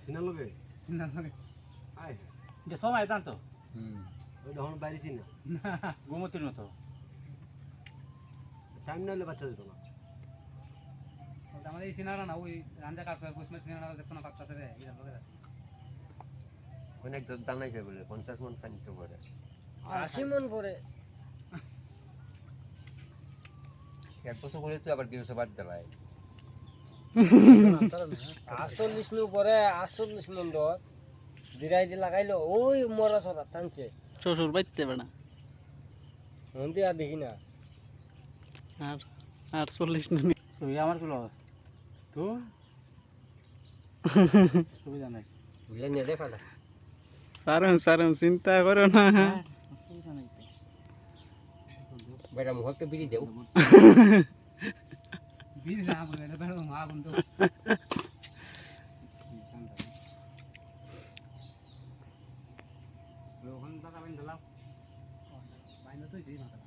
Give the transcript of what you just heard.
সিনা লগে আয় যে সময় জান তো ওই যখন বাইরে ছিল ঘুমোতির মতো টাইম না হলে বাচ্চা যেত না আমাদের এই সিনারা না ওই রাঞ্জা কাটছে বসমের সিনারা দেখছ না পাকতাছে রে এই লগে অনেক দানাই খাই বলে 50 মন পানি তো পড়ে 80 মন পরে এক বছর করে তুই আবার দিবসে বাদ দেলাই 48 নু পরে 48 মন ধর দিরাই দি লাগাইলো ওই মরা সরা টানছে শ্বশুর বাইতে বেড়া হন্দি আর দেখি না আর 48 নি তুই আমার চলো তো সুবিধা নাই বুঝলে নিয়ে দে ফাটা সারম চিন্তা করো না সুবিধা নাই তো বেটা মুখে বিড়ি দেও বীর না বলে এটা বেরো আগুন তো ওখান দাদা বাইন দিলাম বাইন তো সেই মাথা